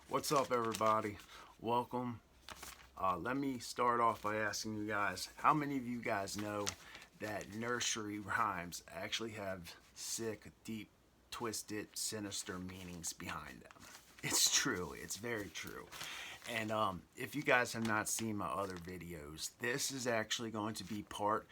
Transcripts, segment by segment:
What's up, everybody? Welcome. Let me start off by asking you guys, how many of you guys know that nursery rhymes actually have sick, deep, twisted, sinister meanings behind them? It's true. It's very true. And if you guys have not seen my other videos, this is actually going to be part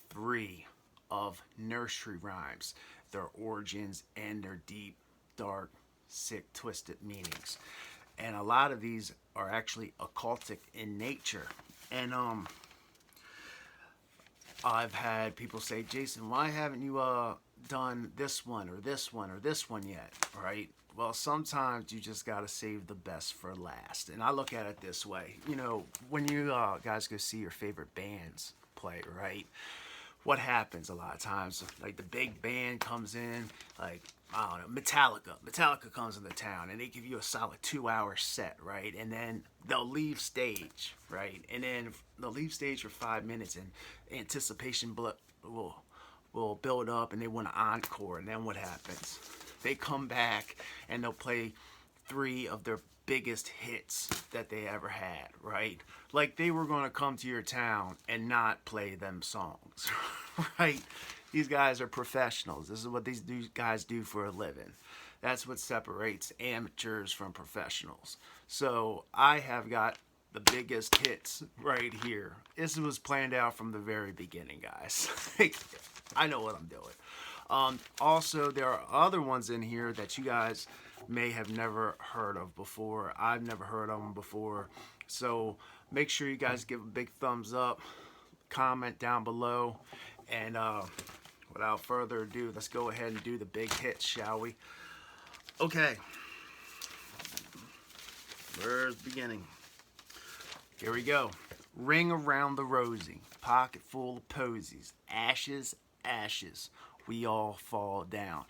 3 of nursery rhymes, their origins and their deep, dark, sick, twisted meanings. And a lot of these are actually occultic in nature. And I've had people say, Jason, why haven't you done this one or this one or this one yet? Right? Well, sometimes you just gotta save the best for last. And I look at it this way. You know, when you guys go see your favorite bands play, right? What happens a lot of times? Like the big band comes in, like I don't know, Metallica. Metallica comes into town and they give you a solid 2 hour set, right? And then they'll leave stage, right? And then they'll leave stage for 5 minutes, and anticipation will build up, and they want an encore. And then what happens? They come back and they'll play 3 of their biggest hits that they ever had, right? Like they were going to come to your town and not play them songs, right? These guys are professionals. This is what these guys do for a living. That's what separates amateurs from professionals. So I have got the biggest hits right here. This was planned out from the very beginning, guys. I know what I'm doing. Also, there are other ones in here that you guys may have never heard of before. I've never heard of them before. So make sure you guys give a big thumbs up, comment down below, and without further ado, let's go ahead and do the big hits, shall we? Okay. Where's the beginning? Here we go. Ring around the rosy, pocket full of posies, ashes, ashes, we all fall down.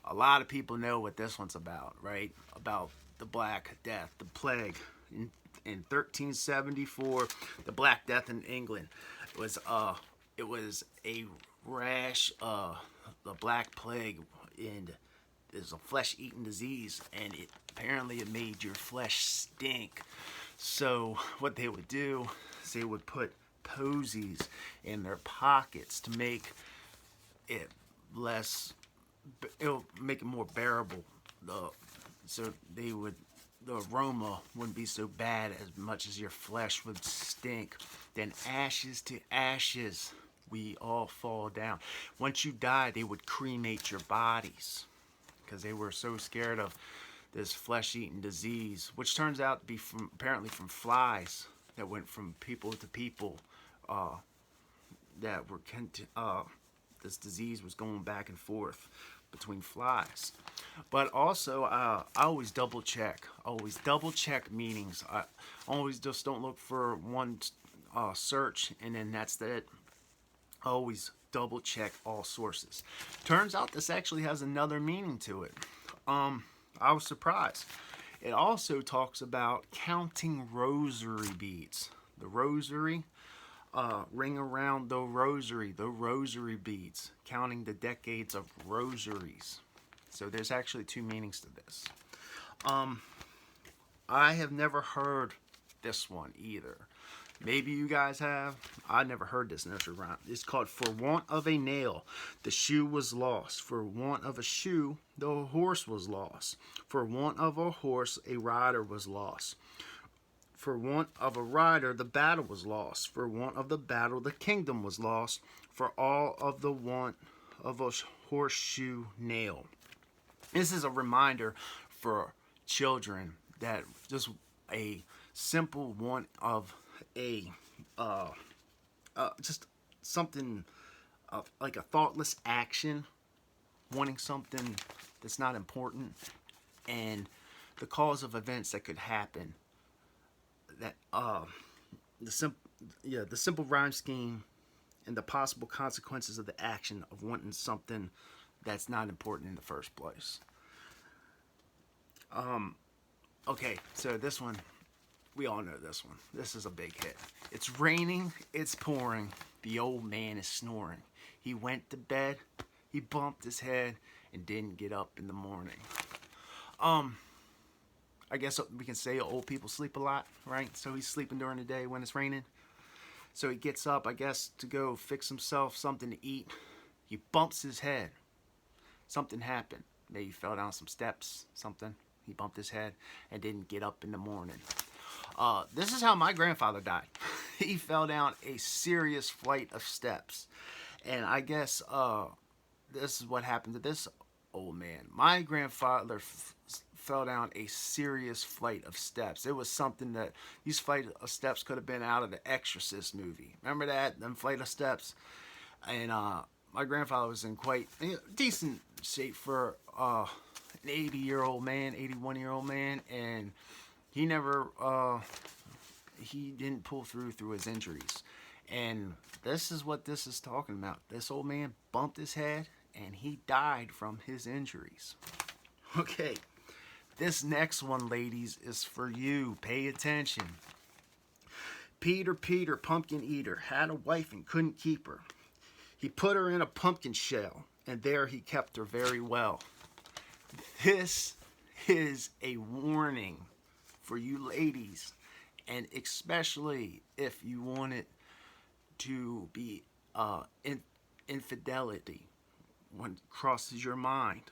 A lot of people know what this one's about, right? About the Black Death, the plague. In 1374, the Black Death in England was it was a rash, the Black Plague, and it's a flesh-eating disease, and apparently it made your flesh stink. So what they would do is they would put posies in their pockets to make it less, it'll make it more bearable. So the aroma wouldn't be so bad as much as your flesh would stink. Then ashes to ashes, we all fall down. Once you die, they would cremate your bodies because they were so scared of this flesh-eating disease, which turns out to be apparently from flies that went from people to people. That were this disease was going back and forth between flies. But also, I always double check. Always double check meanings. I always just don't look for one search and then that's it. Always double check all sources. Turns out this actually has another meaning to it. I was surprised. It also talks about counting rosary beads. The rosary, ring around the rosary beads, counting the decades of rosaries. So there's actually 2 meanings to this. I have never heard this one either. Maybe you guys have. I never heard this nursery rhyme. It's called For Want of a Nail, the shoe was lost. For want of a shoe, the horse was lost. For want of a horse, a rider was lost. For want of a rider, the battle was lost. For want of the battle, the kingdom was lost. For all of the want of a horseshoe nail. This is a reminder for children that just a simple want of a just something like a thoughtless action, wanting something that's not important, and the cause of events that could happen. That the simple rhyme scheme and the possible consequences of the action of wanting something that's not important in the first place. Okay, so this one, we all know this one. This is a big hit. It's raining, it's pouring, the old man is snoring. He went to bed, he bumped his head, and didn't get up in the morning. I guess we can say old people sleep a lot, right? So he's sleeping during the day when it's raining. So he gets up, I guess, to go fix himself something to eat. He bumps his head. Something happened. Maybe he fell down some steps, something. He bumped his head and didn't get up in the morning. This is how my grandfather died. He fell down a serious flight of steps. And I guess this is what happened to this old man. My grandfather fell down a serious flight of steps. It was something that these flight of steps could have been out of the Exorcist movie. Remember that? Them flight of steps? And my grandfather was in quite decent shape for an 80-year-old man, 81-year-old man, and he never, he didn't pull through his injuries. And this is what this is talking about. This old man bumped his head, and he died from his injuries. Okay, this next one, ladies, is for you. Pay attention. Peter, pumpkin eater, had a wife and couldn't keep her. He put her in a pumpkin shell, and there he kept her very well. This is a warning for you ladies, and especially if you want it to be infidelity when it crosses your mind.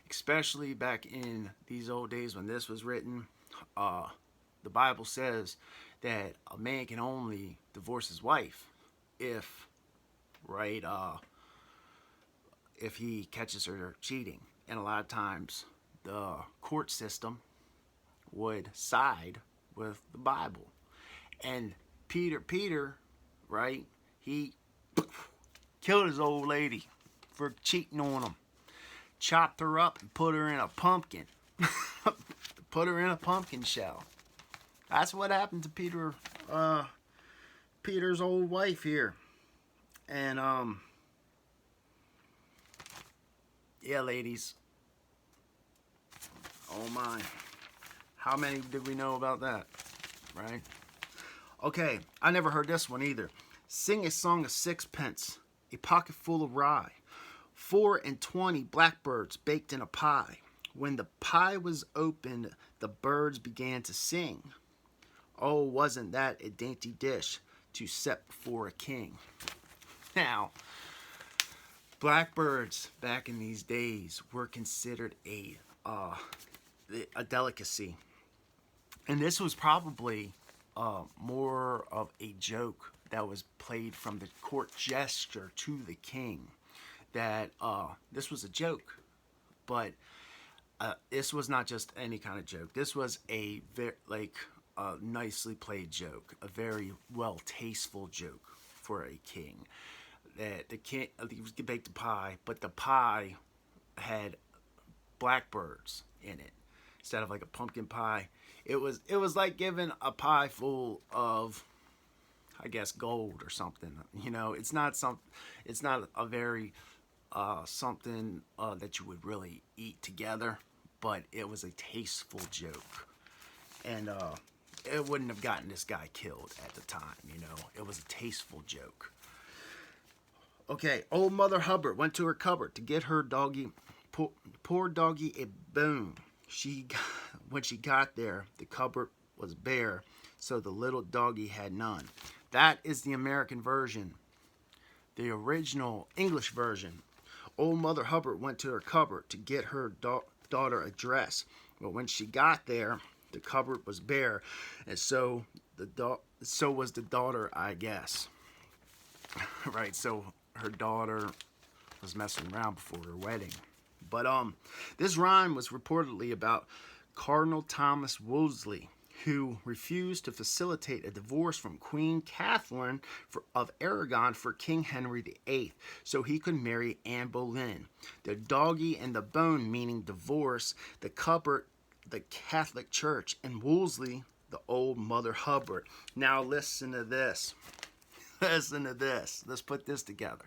Especially back in these old days when this was written, the Bible says that a man can only divorce his wife if he catches her cheating. And a lot of times the court system would side with the Bible. And Peter, right, he killed his old lady for cheating on him. Chopped her up and put her in a pumpkin. Put her in a pumpkin shell. That's what happened to Peter's old wife here. And yeah, ladies. Oh my. How many did we know about that? Right? Okay, I never heard this one either. Sing a song of sixpence, a pocket full of rye, 24 blackbirds baked in a pie. When the pie was opened, the birds began to sing. Oh, wasn't that a dainty dish to set before a king? Now, blackbirds back in these days were considered a delicacy. And this was probably more of a joke that was played from the court gesture to the king. That this was a joke. But this was not just any kind of joke. This was a nicely played joke. A very well tasteful joke for a king. That the king baked a pie, but the pie had blackbirds in it instead of like a pumpkin pie. It was like giving a pie full of, I guess, gold or something. You know, it's not a very something that you would really eat together, but it was a tasteful joke, and it wouldn't have gotten this guy killed at the time. You know, it was a tasteful joke. Okay, old Mother Hubbard went to her cupboard to get her doggy, poor doggy, a bone. When she got there, the cupboard was bare, so the little doggy had none. That is the American version. The original English version. Old Mother Hubbard went to her cupboard to get her daughter a dress. But when she got there, the cupboard was bare, and so was the daughter, I guess. Right, so her daughter was messing around before her wedding. But this rhyme was reportedly about Cardinal Thomas Wolsey, who refused to facilitate a divorce from Queen Catherine of Aragon for King Henry VIII, so he could marry Anne Boleyn. The doggy and the bone meaning divorce, the cupboard, the Catholic Church, and Wolsey, the old Mother Hubbard. Now listen to this. Listen to this. Let's put this together.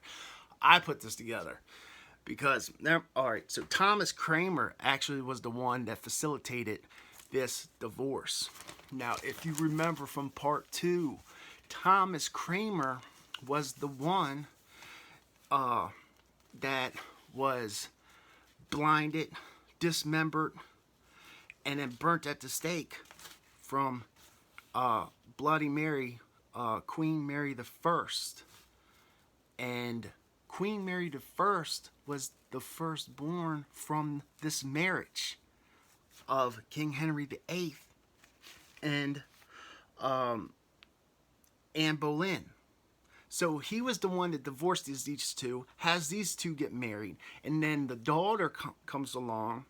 I put this together. Because, alright, so Thomas Cranmer actually was the one that facilitated this divorce. Now, if you remember from part 2, Thomas Cranmer was the one that was blinded, dismembered, and then burnt at the stake from Bloody Mary, Queen Mary the First. And Queen Mary the First was the firstborn from this marriage of King Henry VIII and Anne Boleyn. So he was the one that divorced these two, has these two get married, and then the daughter comes along.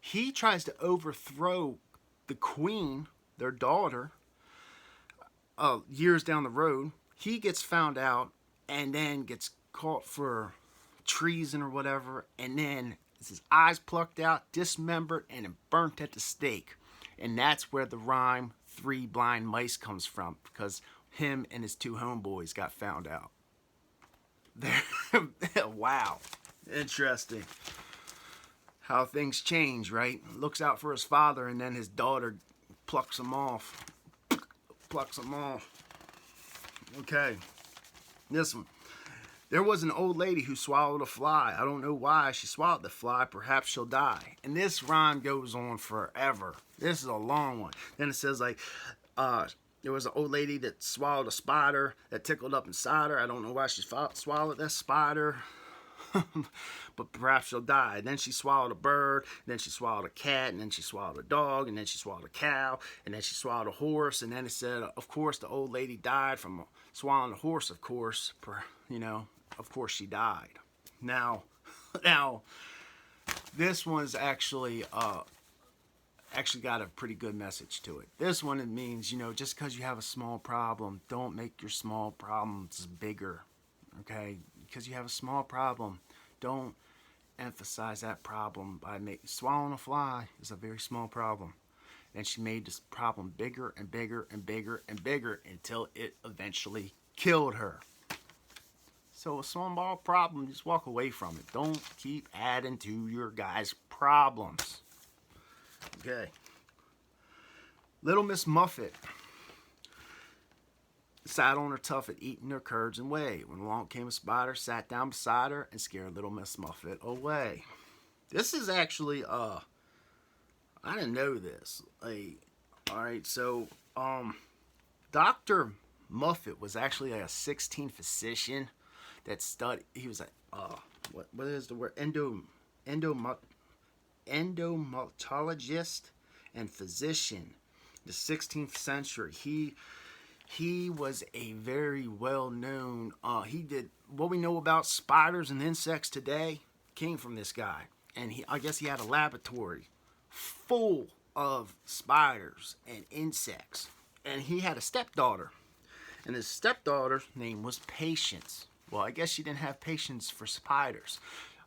He tries to overthrow the queen, their daughter, years down the road. He gets found out and then gets caught for treason or whatever, and then his eyes plucked out, dismembered, and burnt at the stake. And that's where the rhyme Three Blind Mice comes from, because him and his two homeboys got found out. Wow. Interesting. How things change, right? Looks out for his father, and then his daughter plucks him off. Plucks him off. Okay. This one. There was an old lady who swallowed a fly. I don't know why she swallowed the fly. Perhaps she'll die. And this rhyme goes on forever. This is a long one. Then it says, like, there was an old lady that swallowed a spider that tickled up inside her. I don't know why she swallowed that spider. But perhaps she'll die. Then she swallowed a bird. Then she swallowed a cat. And then she swallowed a dog. And then she swallowed a cow. And then she swallowed a horse. And then it said, of course, the old lady died from swallowing a horse, of course. Of course she died. Now, this one's actually got a pretty good message to it. This one, it means, just because you have a small problem, don't make your small problems bigger. Okay? Because you have a small problem, don't emphasize that problem by swallowing a fly is a very small problem. And she made this problem bigger and bigger and bigger and bigger until it eventually killed her. So a small problem, just walk away from it. Don't keep adding to your guys' problems. Okay. Little Miss Muffet sat on her tuffet, eating her curds and whey. When along came a spider, sat down beside her, and scared little Miss Muffet away. This is actually, I didn't know this. Alright, so, Dr. Muffet was actually a 16th physician that studied, he was what is the word? Endomatologist and physician. The 16th century. He was a very well-known, he did, what we know about spiders and insects today came from this guy. And I guess he had a laboratory full of spiders and insects. And he had a stepdaughter. And his stepdaughter's name was Patience. Well, I guess she didn't have patience for spiders.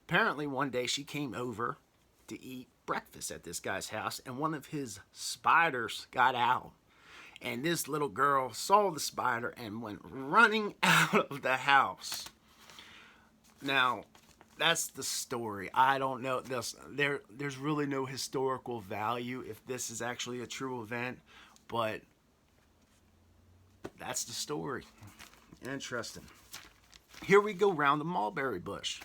Apparently one day she came over to eat breakfast at this guy's house, and one of his spiders got out. And this little girl saw the spider and went running out of the house. Now, that's the story. I don't know this. There's really no historical value if this is actually a true event, but that's the story. Interesting. Here we go round the mulberry bush.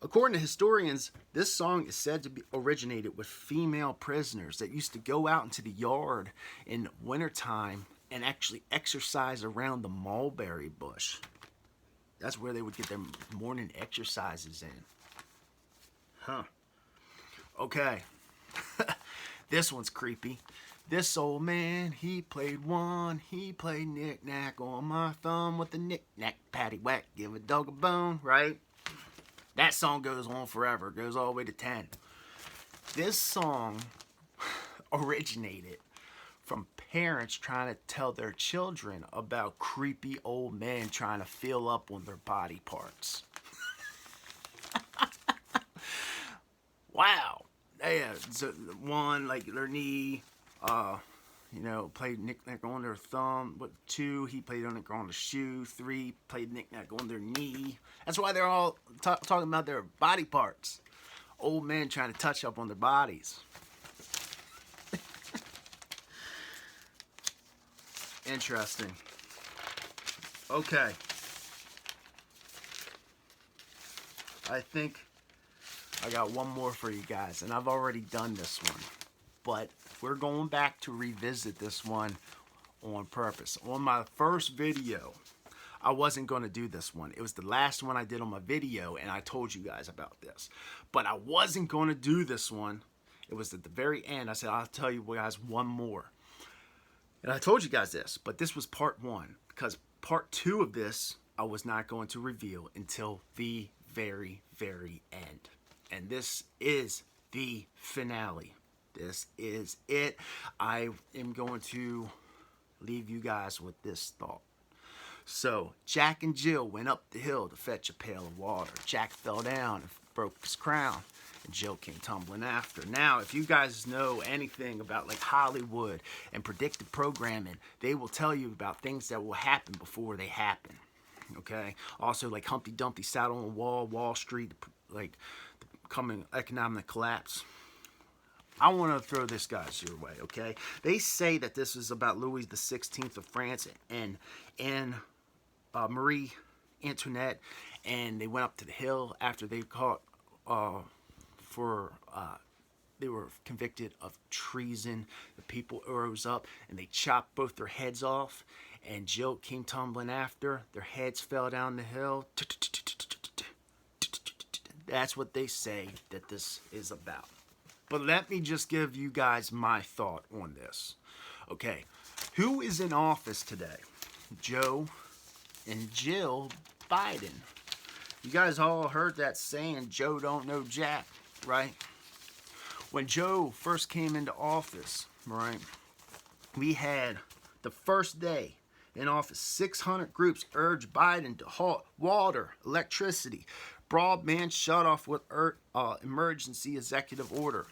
According to historians, this song is said to be originated with female prisoners that used to go out into the yard in wintertime and actually exercise around the mulberry bush. That's where they would get their morning exercises in. Huh. Okay. This one's creepy. This old man, he played knick-knack on my thumb with a knick-knack, patty-whack, give a dog a bone, right? That song goes on forever, goes all the way to 10. This song originated from parents trying to tell their children about creepy old men trying to feel up on their body parts. Wow. Yeah, so one, like their knee, played knick-knack on their thumb. But 2, he played knick-knack on the shoe. 3, played knick-knack on their knee. That's why they're all talking about their body parts. Old men trying to touch up on their bodies. Interesting. Okay. I think I got one more for you guys, and I've already done this one. but we're going back to revisit this one on purpose. On my first video, I wasn't going to do this one. It was the last one I did on my video, and I told you guys about this. But I wasn't going to do this one. It was at the very end. I said, I'll tell you guys one more. And I told you guys this, but this was part one, because part two of this I was not going to reveal until the very, very end. And this is the finale. This is it. I am going to leave you guys with this thought. So, Jack and Jill went up the hill to fetch a pail of water. Jack fell down and broke his crown, and Jill came tumbling after. Now, if you guys know anything about like Hollywood and predictive programming, they will tell you about things that will happen before they happen. Okay? Also, like Humpty Dumpty sat on a wall, Wall Street, like the coming economic collapse. I want to throw this guys your way, okay? They say that this is about Louis XVI of France and Marie Antoinette, and they went up to the hill after they caught they were convicted of treason. The people rose up and they chopped both their heads off, and Jill came tumbling after. Their heads fell down the hill. That's what they say that this is about. But let me just give you guys my thought on this. Okay, who is in office today? Joe and Jill Biden. You guys all heard that saying, Joe don't know Jack, right? When Joe first came into office, right, we had the first day in office, 600 groups urged Biden to halt water, electricity, broadband shut off with emergency executive order.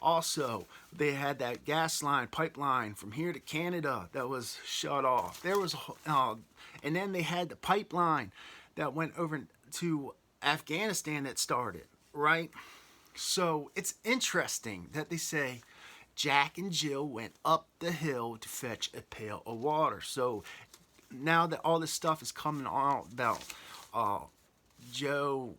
Also, they had that gas line, pipeline from here to Canada that was shut off. There was, and then they had the pipeline that went over to Afghanistan that started, right? So it's interesting that they say Jack and Jill went up the hill to fetch a pail of water. So now that all this stuff is coming out about Joe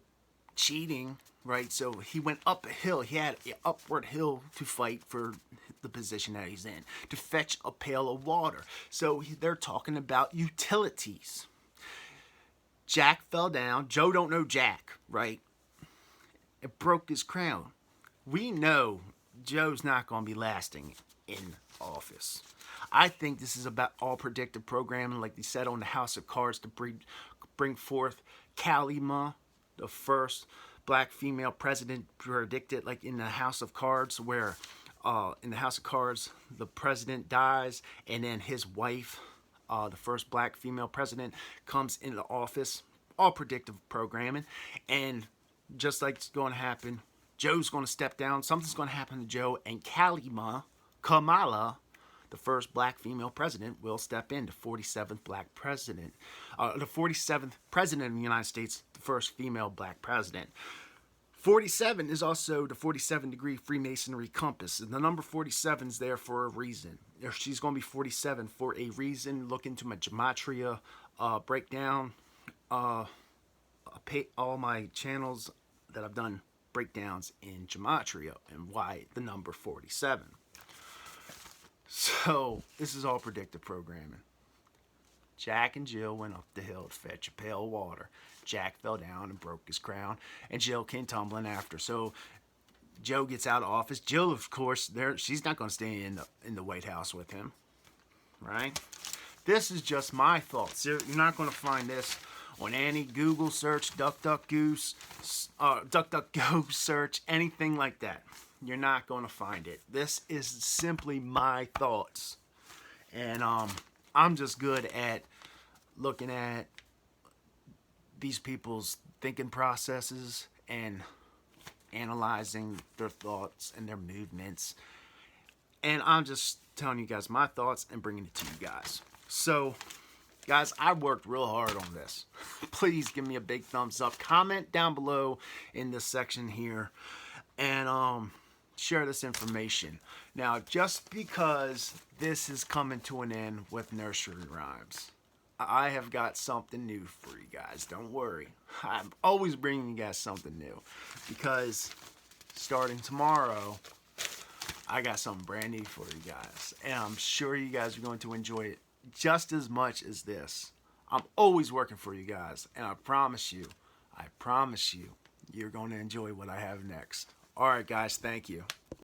cheating, right? So he went up a hill. He had an upward hill to fight for the position that he's in, to fetch a pail of water. So they're talking about utilities. Jack fell down. Joe don't know Jack, right? It broke his crown. We know Joe's not going to be lasting in office. I think this is about all predictive programming, like they said on the House of Cards, to bring forth Kalima, the first black female president predicted, like in the House of Cards, where in the House of Cards the president dies and then his wife, the first black female president, comes into office. All predictive programming. And just like it's going to happen, Joe's going to step down. Something's going to happen to Joe, and Kamala, the first black female president, will step in, the 47th black president. The 47th president of the United States, the first female black president. 47 is also the 47-degree Freemasonry compass. And the number 47 is there for a reason. She's going to be 47 for a reason. Look into my gematria breakdown. I pay all my channels that I've done breakdowns in gematria and why the number 47. So this is all predictive programming. Jack and Jill went up the hill to fetch a pail of water. Jack fell down and broke his crown, and Jill came tumbling after. So Joe gets out of office. Jill, of course, she's not going to stay in the White House with him, right? This is just my thoughts. You're not going to find this on any Google search, DuckDuckGo search, anything like that. You're not going to find it. This is simply my thoughts. And I'm just good at looking at these people's thinking processes and analyzing their thoughts and their movements. And I'm just telling you guys my thoughts and bringing it to you guys. So, guys, I worked real hard on this. Please give me a big thumbs up. Comment down below in this section here. And share this information. Now, just because this is coming to an end with Nursery Rhymes, I have got something new for you guys. Don't worry. I'm always bringing you guys something new. Because starting tomorrow, I got something brand new for you guys. And I'm sure you guys are going to enjoy it just as much as this. I'm always working for you guys. And I promise you, you're going to enjoy what I have next. All right, guys, thank you.